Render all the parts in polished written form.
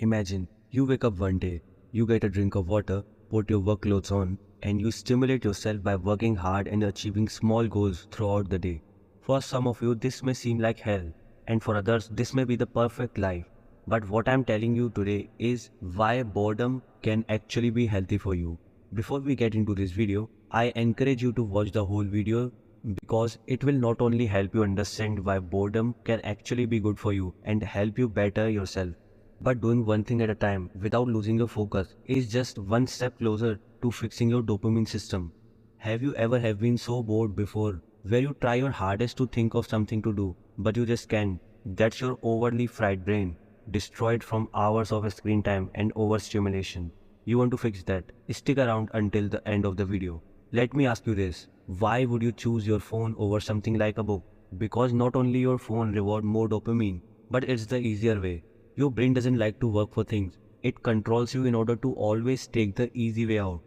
Imagine you wake up one day, you get a drink of water, put your work clothes on, and you stimulate yourself by working hard and achieving small goals throughout the day. For some of you, this may seem like hell, and for others, this may be the perfect life. But what I'm telling you today is why boredom can actually be healthy for you. Before we get into this video, I encourage you to watch the whole video because it will not only help you understand why boredom can actually be good for you and help you better yourself, but doing one thing at a time without losing your focus is just one step closer to fixing your dopamine system. Have you ever have been so bored before where you try your hardest to think of something to do but you just can't? That's your overly fried brain, destroyed from hours of screen time and overstimulation. You want to fix that? Stick around until the end of the video. Let me ask you this. Why would you choose your phone over something like a book? Because not only your phone reward more dopamine, but it's the easier way. Your brain doesn't like to work for things. It controls you in order to always take the easy way out.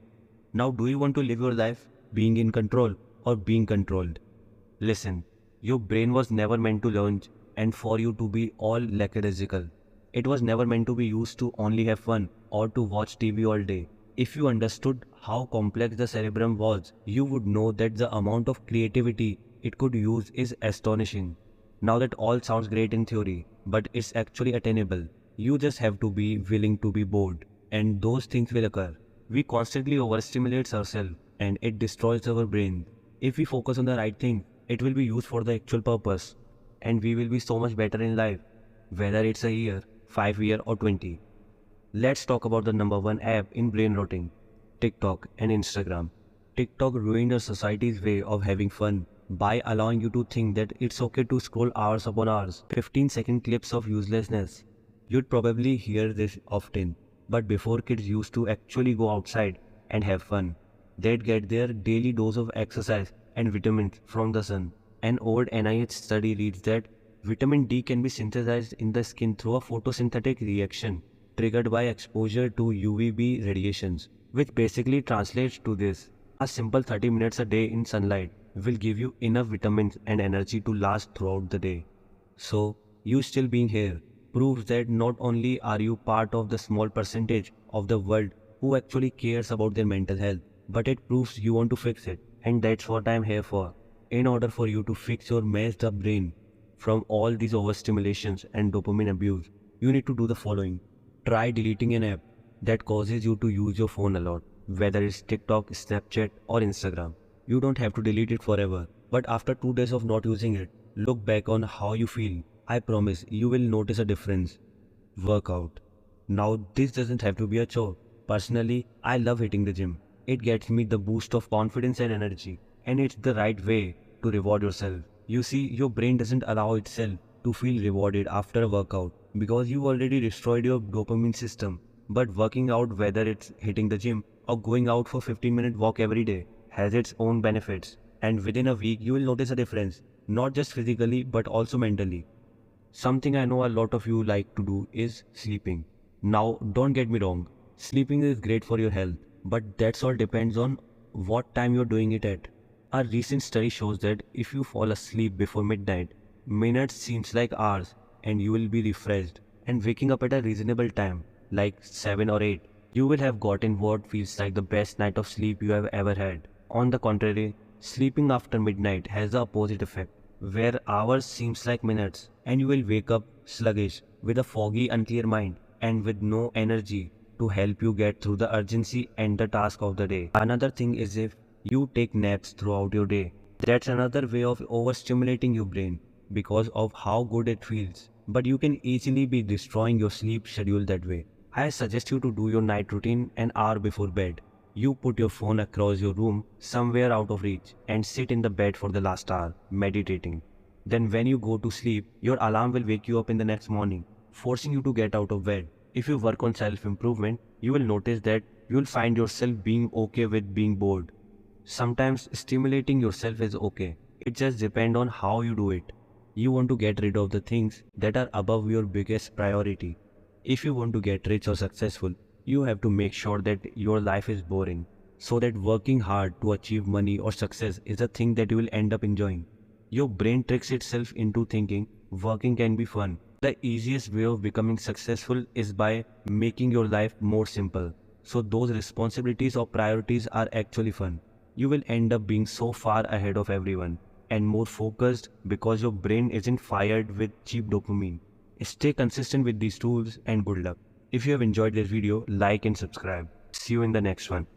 Now, do you want to live your life being in control or being controlled? Listen, your brain was never meant to learn and for you to be all lackadaisical. It was never meant to be used to only have fun or to watch TV all day. If you understood how complex the cerebrum was, you would know that the amount of creativity it could use is astonishing. Now that all sounds great in theory, but it's actually attainable. You just have to be willing to be bored, and those things will occur. We constantly overstimulate ourselves, and it destroys our brain. If we focus on the right thing, it will be used for the actual purpose, and we will be so much better in life, whether it's a year, 5 year, or 20. Let's talk about the number one app in brain rotting, TikTok and Instagram. TikTok ruined our society's way of having fun by allowing you to think that it's okay to scroll hours upon hours, 15-second clips of uselessness. You'd probably hear this often, but before kids used to actually go outside and have fun, they'd get their daily dose of exercise and vitamins from the sun. An old NIH study reads that vitamin D can be synthesized in the skin through a photosynthetic reaction triggered by exposure to UVB radiations, which basically translates to this. A simple 30 minutes a day in sunlight will give you enough vitamins and energy to last throughout the day. So, you still being here proves that not only are you part of the small percentage of the world who actually cares about their mental health, but it proves you want to fix it. And that's what I'm here for. In order for you to fix your messed up brain from all these overstimulations and dopamine abuse, you need to do the following. Try deleting an app that causes you to use your phone a lot, whether it's TikTok, Snapchat, or Instagram. You don't have to delete it forever, but after 2 days of not using it, look back on how you feel. I promise you will notice a difference. Workout. Now, this doesn't have to be a chore. Personally, I love hitting the gym. It gets me the boost of confidence and energy, and it's the right way to reward yourself. You see, your brain doesn't allow itself to feel rewarded after a workout because you already destroyed your dopamine system. But working out, whether it's hitting the gym or going out for 15-minute walk every day, has its own benefits. And within a week, you will notice a difference, not just physically but also mentally. Something I know a lot of you like to do is sleeping. Now, don't get me wrong, sleeping is great for your health, but that's all depends on what time you're doing it at. A recent study shows that if you fall asleep before midnight, minutes seems like hours and you will be refreshed, and waking up at a reasonable time, like 7 or 8, you will have gotten what feels like the best night of sleep you have ever had. On the contrary, sleeping after midnight has the opposite effect, where hours seems like minutes and you will wake up sluggish with a foggy unclear mind and with no energy to help you get through the urgency and the task of the day. Another thing is if you take naps throughout your day. That's another way of overstimulating your brain because of how good it feels. But you can easily be destroying your sleep schedule that way. I suggest you to do your night routine an hour before bed. You put your phone across your room somewhere out of reach and sit in the bed for the last hour, meditating. Then when you go to sleep, your alarm will wake you up in the next morning, forcing you to get out of bed. If you work on self-improvement, you will notice that you will find yourself being okay with being bored. Sometimes stimulating yourself is okay. It just depends on how you do it. You want to get rid of the things that are above your biggest priority. If you want to get rich or successful, you have to make sure that your life is boring, so that working hard to achieve money or success is a thing that you will end up enjoying. Your brain tricks itself into thinking working can be fun The easiest way of becoming successful is by making your life more simple. So those responsibilities or priorities are actually fun. You will end up being so far ahead of everyone and more focused because your brain isn't fired with cheap dopamine. Stay consistent with these tools and good luck. If you have enjoyed this video, like and subscribe. See you in the next one.